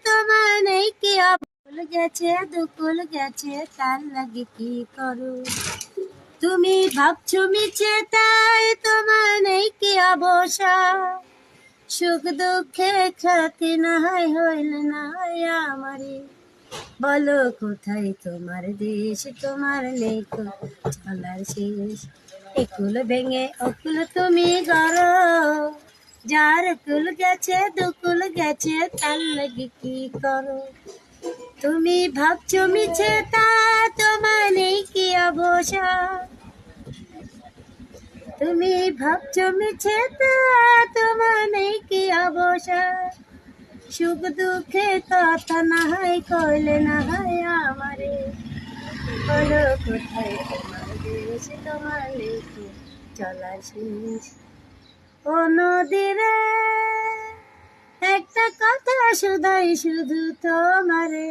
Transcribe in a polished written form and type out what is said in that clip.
তোমার নেই কি আবুল গেছে দুকুল গেছে তার লাগে কি করো তুমি ভাবছো মিছে তাই তোমার নেই কি অবসা সুখ দুঃখে সাথী না হইল না আমারে বলো কোথায় তোমার দেশ তোমার নেই তো চলার শেষ একুল ভেঙে অকুল তুমি গড়ো যার কুল গেছে দুকুল গেছে তার লাগে কি করো তুমি ভাবছো মিছে তা তোমার নেই কি অবসা তুমি ভাবছো মিছে তা তোমার নেই কি অবসা সুখ দুঃখে কথা না হয় কইলে না হয় আমারে বলো কোথায় তোমার দেশ তোমার লেখো চলার শেষ ও নদীরে একটা কথা শুধাই শুধু তোমারে